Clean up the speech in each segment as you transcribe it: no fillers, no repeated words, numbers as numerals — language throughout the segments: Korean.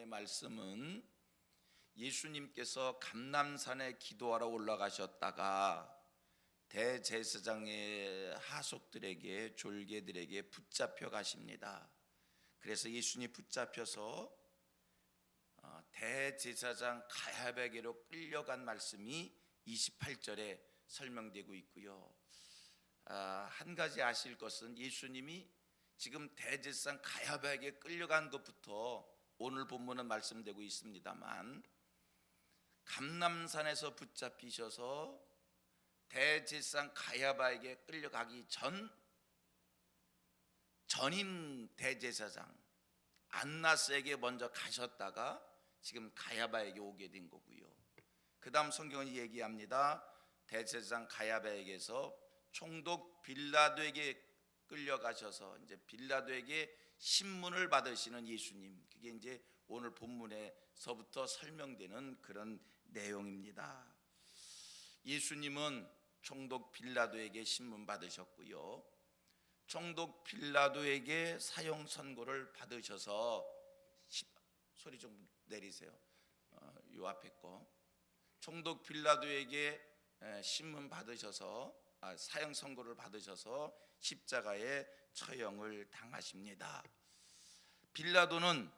본문의 말씀은 예수님께서 감람산에 기도하러 올라가셨다가 대제사장의 하속들에게 졸개들에게 붙잡혀 가십니다. 그래서 예수님이 붙잡혀서 대제사장 가야바에게로 끌려간 말씀이 28절에 설명되고 있고요. 한 가지 아실 것은 예수님이 지금 대제사장 가야바에게 끌려간 것부터 오늘 본문은 말씀되고 있습니다만, 감람산에서 붙잡히셔서 대제사장 가야바에게 끌려가기 전임 대제사장 안나스에게 먼저 가셨다가 지금 가야바에게 오게 된 거고요. 그 다음 성경은 얘기합니다. 대제사장 가야바에게서 총독 빌라도에게 끌려가셔서 이제 빌라도에게 신문을 받으시는 예수님, 그게 이제 오늘 본문에서부터 설명되는 그런 내용입니다. 예수님은 총독 빌라도에게 신문 받으셨고요. 총독 빌라도에게 사형 선고를 받으셔서 소리 좀 내리세요. 요 앞에 거. 총독 빌라도에게 신문 받으셔서 사형 선고를 받으셔서 십자가에 처형을 당하십니다. 빌라도는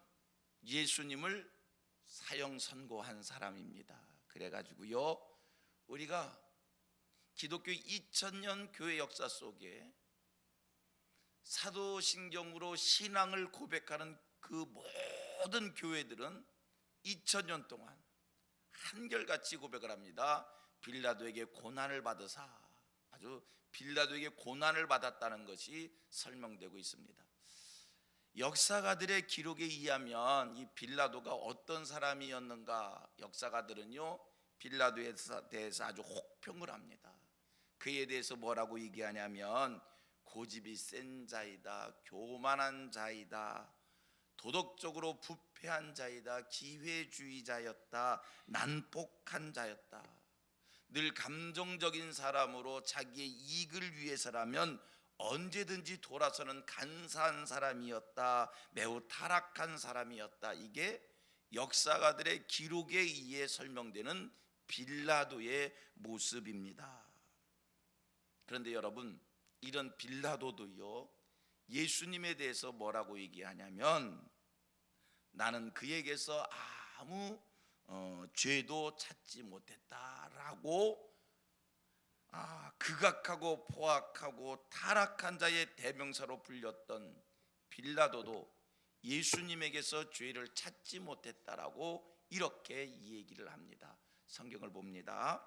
예수님을 사형 선고한 사람입니다. 그래가지고요, 우리가 기독교 2000년 교회 역사 속에 사도신경으로 신앙을 고백하는 그 모든 교회들은 2000년 동안 한결같이 고백을 합니다. 빌라도에게 고난을 받으사, 아주 빌라도에게 고난을 받았다는 것이 설명되고 있습니다. 역사가들의 기록에 의하면 이 빌라도가 어떤 사람이었는가, 역사가들은요 빌라도에 대해서 아주 혹평을 합니다. 그에 대해서 뭐라고 얘기하냐면 고집이 센 자이다, 교만한 자이다, 도덕적으로 부패한 자이다, 기회주의자였다, 난폭한 자였다, 늘 감정적인 사람으로 자기의 이익을 위해서라면 언제든지 돌아서는 간사한 사람이었다, 매우 타락한 사람이었다. 이게 역사가들의 기록에 의해 설명되는 빌라도의 모습입니다. 그런데 여러분, 이런 빌라도도요 예수님에 대해서 뭐라고 얘기하냐면, 나는 그에게서 아무 죄도 찾지 못했다라고 극악하고 포악하고 타락한 자의 대명사로 불렸던 빌라도도 예수님에게서 죄를 찾지 못했다라고 이렇게 얘기를 합니다. 성경을 봅니다.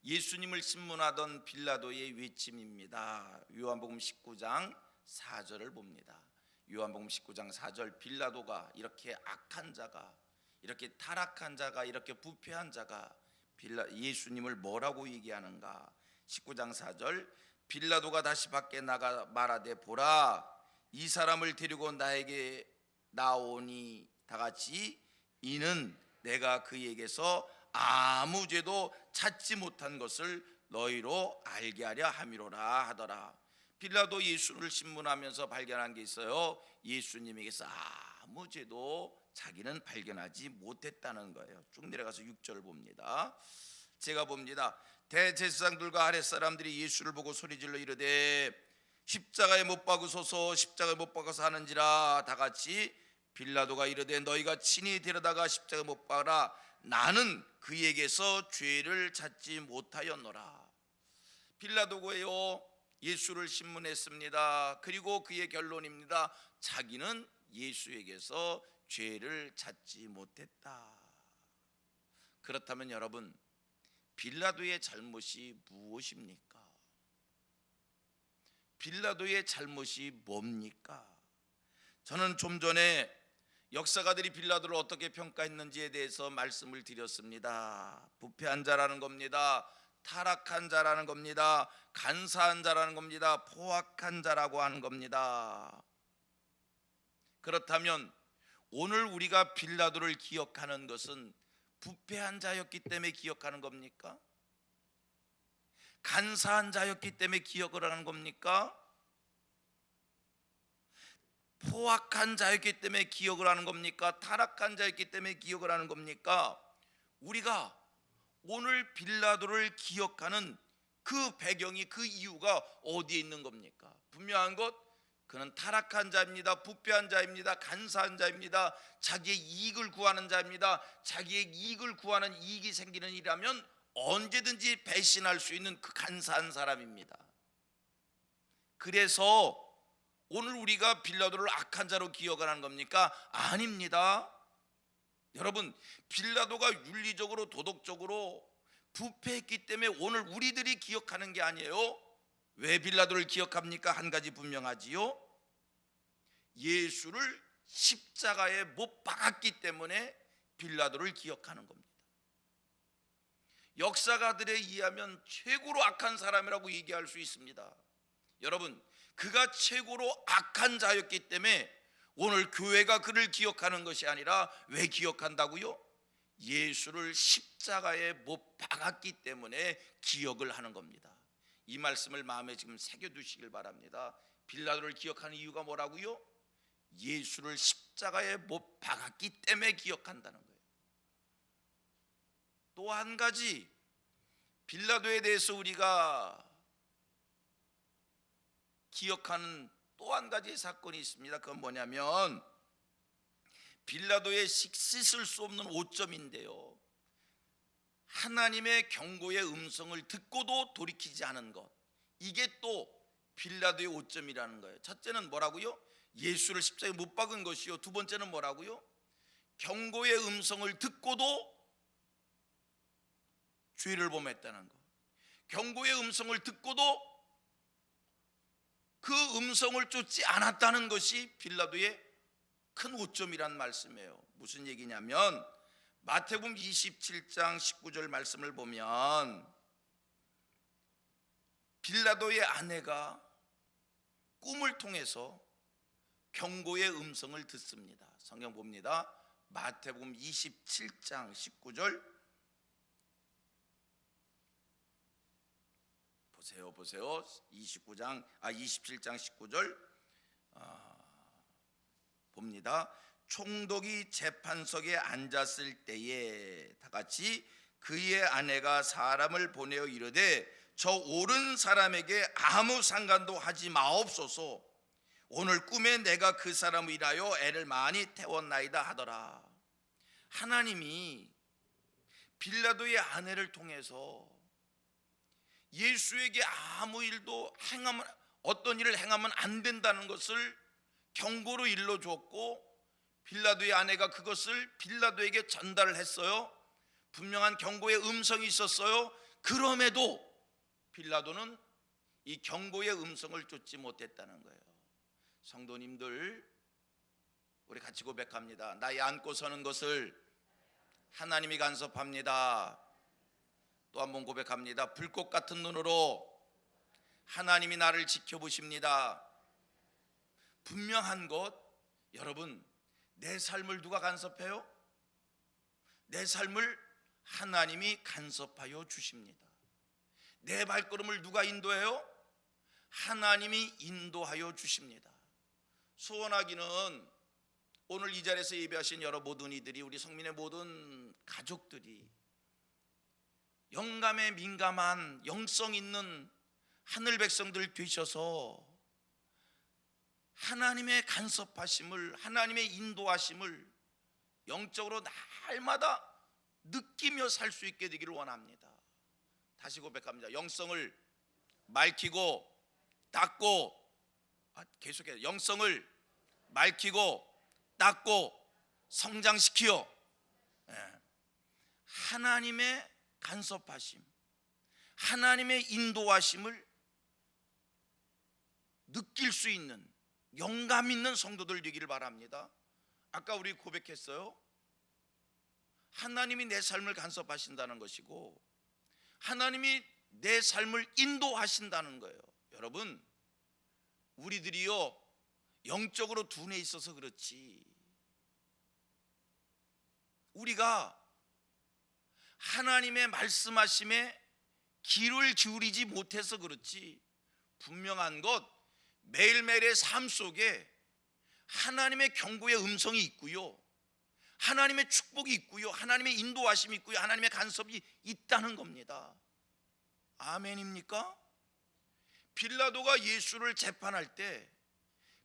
예수님을 신문하던 빌라도의 외침입니다. 요한복음 19장 4절을 봅니다. 요한복음 19장 4절, 빌라도가 이렇게 악한 자가, 이렇게 타락한 자가, 이렇게 부패한 자가 예수님을 뭐라고 얘기하는가? 19장 4절, 빌라도가 다시 밖에 나가 말하되, 보라, 이 사람을 데리고 나에게 나오니, 다같이 이는 내가 그에게서 아무 죄도 찾지 못한 것을 너희로 알게 하려 함이로라 하더라. 빌라도 예수를 신문하면서 발견한 게 있어요. 예수님에게서 아무 죄도 자기는 발견하지 못했다는 거예요. 쭉 내려가서 6절을 봅니다. 제가 봅니다. 대제사장들과 아랫사람들이 예수를 보고 소리질러 이르되, 십자가에 못 박으소서, 십자가에 못 박아서 하는지라. 다같이 빌라도가 이르되, 너희가 친히 데려다가 십자가에 못 박아라. 나는 그에게서 죄를 찾지 못하였노라. 빌라도가요 예수를 신문했습니다. 그리고 그의 결론입니다. 자기는 예수에게서 죄를 찾지 못했다. 그렇다면 여러분, 빌라도의 잘못이 무엇입니까? 빌라도의 잘못이 뭡니까? 저는 좀 전에 역사가들이 빌라도를 어떻게 평가했는지에 대해서 말씀을 드렸습니다. 부패한 자라는 겁니다. 타락한 자라는 겁니다. 간사한 자라는 겁니다. 포악한 자라고 하는 겁니다. 그렇다면 오늘 우리가 빌라도를 기억하는 것은 부패한 자였기 때문에 기억하는 겁니까? 간사한 자였기 때문에 기억을 하는 겁니까? 포악한 자였기 때문에 기억을 하는 겁니까? 타락한 자였기 때문에 기억을 하는 겁니까? 우리가 오늘 빌라도를 기억하는 그 배경이, 그 이유가 어디에 있는 겁니까? 분명한 것, 그는 타락한 자입니다. 부패한 자입니다. 간사한 자입니다. 자기의 이익을 구하는 자입니다. 자기의 이익을 구하는 이익이 생기는 일이라면 언제든지 배신할 수 있는 그 간사한 사람입니다. 그래서 오늘 우리가 빌라도를 악한 자로 기억을 하는 겁니까? 아닙니다. 여러분, 빌라도가 윤리적으로 도덕적으로 부패했기 때문에 오늘 우리들이 기억하는 게 아니에요. 왜 빌라도를 기억합니까? 한 가지 분명하지요. 예수를 십자가에 못 박았기 때문에 빌라도를 기억하는 겁니다. 역사가들에 의하면 최고로 악한 사람이라고 얘기할 수 있습니다. 여러분, 그가 최고로 악한 자였기 때문에 오늘 교회가 그를 기억하는 것이 아니라 왜 기억한다고요? 예수를 십자가에 못 박았기 때문에 기억을 하는 겁니다. 이 말씀을 마음에 지금 새겨두시길 바랍니다. 빌라도를 기억하는 이유가 뭐라고요? 예수를 십자가에 못 박았기 때문에 기억한다는 거예요. 또 한 가지, 빌라도에 대해서 우리가 기억하는 또 한 가지 사건이 있습니다. 그건 뭐냐면 빌라도의 씻을 수 없는 오점인데요, 하나님의 경고의 음성을 듣고도 돌이키지 않은 것, 이게 또 빌라도의 오점이라는 거예요. 첫째는 뭐라고요? 예수를 십자가에 못 박은 것이요. 두 번째는 뭐라고요? 경고의 음성을 듣고도 죄를 범했다는 것. 경고의 음성을 듣고도 그 음성을 쫓지 않았다는 것이 빌라도의 큰 오점이란 말씀이에요. 무슨 얘기냐면 마태복음 27장 19절 말씀을 보면 빌라도의 아내가 꿈을 통해서 경고의 음성을 듣습니다. 성경 봅니다. 마태복음 27장 19절 보세요. 27장 19절 봅니다. 총독이 재판석에 앉았을 때에 다 같이 그의 아내가 사람을 보내어 이르되 저 옳은 사람에게 아무 상관도 하지 마옵소서. 오늘 꿈에 내가 그 사람을 인하여 애를 많이 태웠나이다 하더라. 하나님이 빌라도의 아내를 통해서 예수에게 아무 일도 행하면, 어떤 일을 행하면 안 된다는 것을 경고로 일러주었고, 빌라도의 아내가 그것을 빌라도에게 전달을 했어요. 분명한 경고의 음성이 있었어요. 그럼에도 빌라도는 이 경고의 음성을 쫓지 못했다는 거예요. 성도님들, 우리 같이 고백합니다. 나의 안고 서는 것을 하나님이 간섭합니다. 또 한 번 고백합니다. 불꽃 같은 눈으로 하나님이 나를 지켜보십니다. 분명한 것, 여러분, 내 삶을 누가 간섭해요? 내 삶을 하나님이 간섭하여 주십니다. 내 발걸음을 누가 인도해요? 하나님이 인도하여 주십니다. 소원하기는 오늘 이 자리에서 예배하신 여러 모든 이들이, 우리 성민의 모든 가족들이 영감에 민감한 영성 있는 하늘 백성들 되셔서 하나님의 간섭하심을, 하나님의 인도하심을 영적으로 날마다 느끼며 살 수 있게 되기를 원합니다. 다시 고백합니다. 영성을 맑히고 닦고, 계속해서 영성을 맑히고 닦고 성장시키어 하나님의 간섭하심, 하나님의 인도하심을 느낄 수 있는 영감 있는 성도들 되기를 바랍니다. 아까 우리 고백했어요. 하나님이 내 삶을 간섭하신다는 것이고 하나님이 내 삶을 인도하신다는 거예요. 여러분, 우리들이요 영적으로 둔해 있어서 그렇지, 우리가 하나님의 말씀하심에 귀를 기울이지 못해서 그렇지, 분명한 것, 매일매일의 삶 속에 하나님의 경고의 음성이 있고요, 하나님의 축복이 있고요, 하나님의 인도하심이 있고요, 하나님의 간섭이 있다는 겁니다. 아멘입니까? 빌라도가 예수를 재판할 때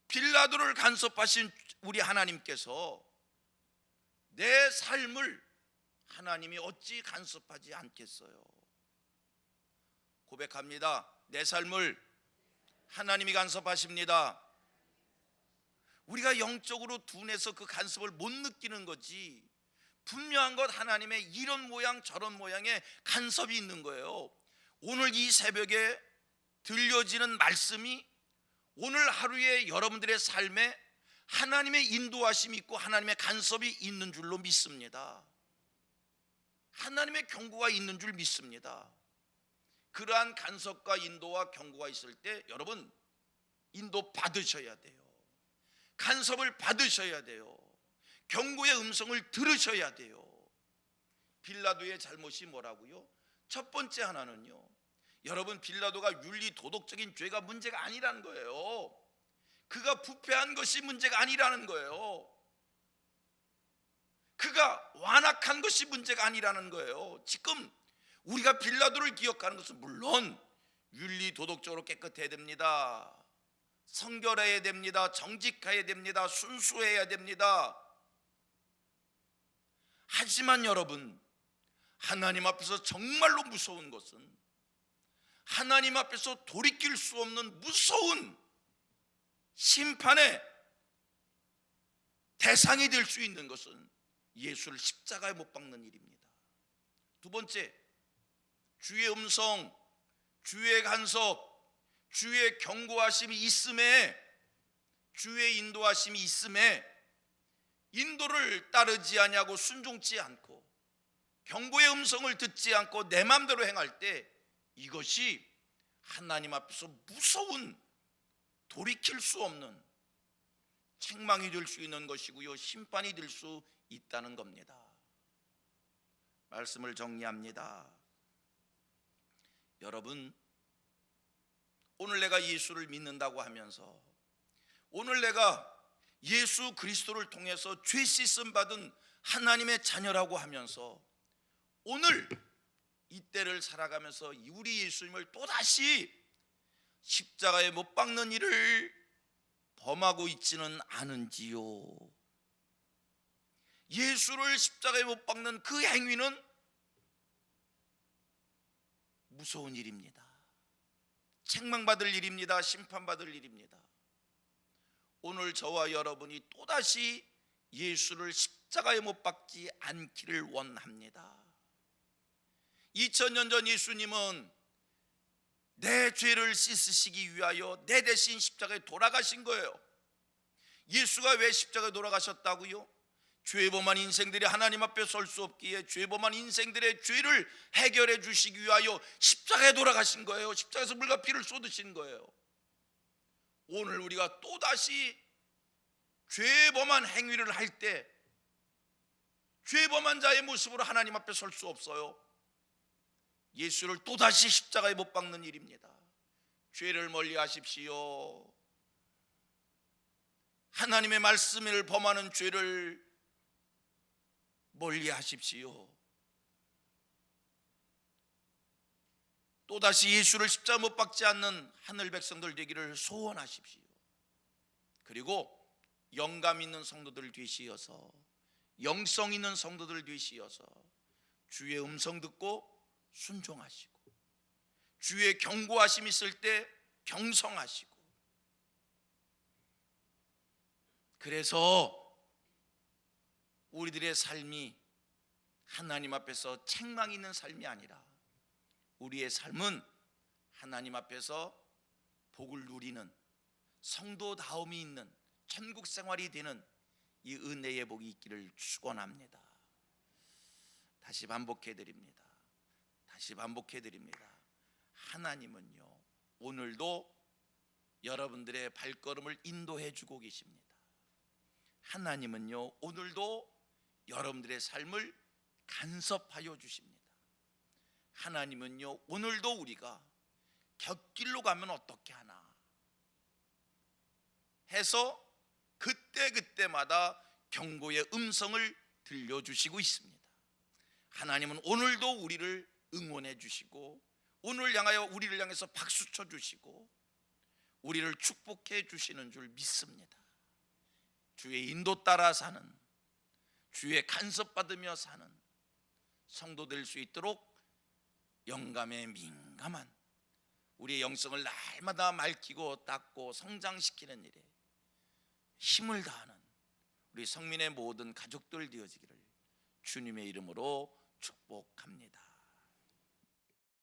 빌라도를 간섭하신 우리 하나님께서 내 삶을 하나님이 어찌 간섭하지 않겠어요? 고백합니다. 내 삶을 하나님이 간섭하십니다. 우리가 영적으로 둔해서 그 간섭을 못 느끼는 거지, 분명한 것 하나님의 이런 모양 저런 모양의 간섭이 있는 거예요. 오늘 이 새벽에 들려지는 말씀이 오늘 하루에 여러분들의 삶에 하나님의 인도하심이 있고 하나님의 간섭이 있는 줄로 믿습니다. 하나님의 경고가 있는 줄 믿습니다. 그러한 간섭과 인도와 경고가 있을 때 여러분 인도 받으셔야 돼요. 간섭을 받으셔야 돼요. 경고의 음성을 들으셔야 돼요. 빌라도의 잘못이 뭐라고요? 첫 번째 하나는요, 여러분 빌라도가 윤리 도덕적인 죄가 문제가 아니라는 거예요. 그가 부패한 것이 문제가 아니라는 거예요. 그가 완악한 것이 문제가 아니라는 거예요. 지금 우리가 빌라도를 기억하는 것은 물론 윤리 도덕적으로 깨끗해야 됩니다. 성결해야 됩니다. 정직해야 됩니다. 순수해야 됩니다. 하지만 여러분, 하나님 앞에서 정말로 무서운 것은, 하나님 앞에서 돌이킬 수 없는 무서운 심판의 대상이 될 수 있는 것은 예수를 십자가에 못 박는 일입니다. 두 번째, 주의 음성, 주의 간섭, 주의 경고하심이 있음에, 주의 인도하심이 있음에 인도를 따르지 아니하고 순종치 않고 경고의 음성을 듣지 않고 내 마음대로 행할 때 이것이 하나님 앞에서 무서운, 돌이킬 수 없는 책망이 될 수 있는 것이고요, 심판이 될 수 있다는 겁니다. 말씀을 정리합니다. 여러분, 오늘 내가 예수를 믿는다고 하면서, 오늘 내가 예수 그리스도를 통해서 죄 씻음 받은 하나님의 자녀라고 하면서 오늘 이때를 살아가면서 우리 예수님을 또다시 십자가에 못 박는 일을 범하고 있지는 않은지요? 예수를 십자가에 못 박는 그 행위는 무서운 일입니다. 책망받을 일입니다. 심판받을 일입니다. 오늘 저와 여러분이 또다시 예수를 십자가에 못 박지 않기를 원합니다. 2000년 전 예수님은 내 죄를 씻으시기 위하여 내 대신 십자가에 돌아가신 거예요. 예수가 왜 십자가에 돌아가셨다고요? 죄범한 인생들이 하나님 앞에 설 수 없기에 죄범한 인생들의 죄를 해결해 주시기 위하여 십자가에 돌아가신 거예요. 십자가에서 물과 피를 쏟으신 거예요. 오늘 우리가 또다시 죄범한 행위를 할 때 죄범한 자의 모습으로 하나님 앞에 설 수 없어요. 예수를 또다시 십자가에 못 박는 일입니다. 죄를 멀리 하십시오. 하나님의 말씀을 범하는 죄를 멀리 하십시오. 또다시 예수를 십자가 못 박지 않는 하늘 백성들 되기를 소원하십시오. 그리고 영감 있는 성도들 되시어서, 영성 있는 성도들 되시어서 주의 음성 듣고 순종하시고, 주의 경고하심 있을 때 경성하시고, 그래서 우리들의 삶이 하나님 앞에서 책망 있는 삶이 아니라 우리의 삶은 하나님 앞에서 복을 누리는 성도다움이 있는 천국 생활이 되는 이 은혜의 복이 있기를 축원합니다. 다시 반복해 드립니다. 다시 반복해 드립니다. 하나님은요, 오늘도 여러분들의 발걸음을 인도해 주고 계십니다. 하나님은요, 오늘도 여러분들의 삶을 간섭하여 주십니다. 하나님은요, 오늘도 우리가 곁길로 가면 어떻게 하나 해서 그때마다 경고의 음성을 들려주시고 있습니다. 하나님은 오늘도 우리를 응원해 주시고, 오늘 우리를 향해서 박수 쳐 주시고, 우리를 축복해 주시는 줄 믿습니다. 주의 인도 따라 사는, 주의 간섭 받으며 사는 성도 될 수 있도록 영감에 민감한 우리의 영성을 날마다 맑히고 닦고 성장시키는 일에 힘을 다하는 우리 성민의 모든 가족들 되어지기를 주님의 이름으로 축복합니다.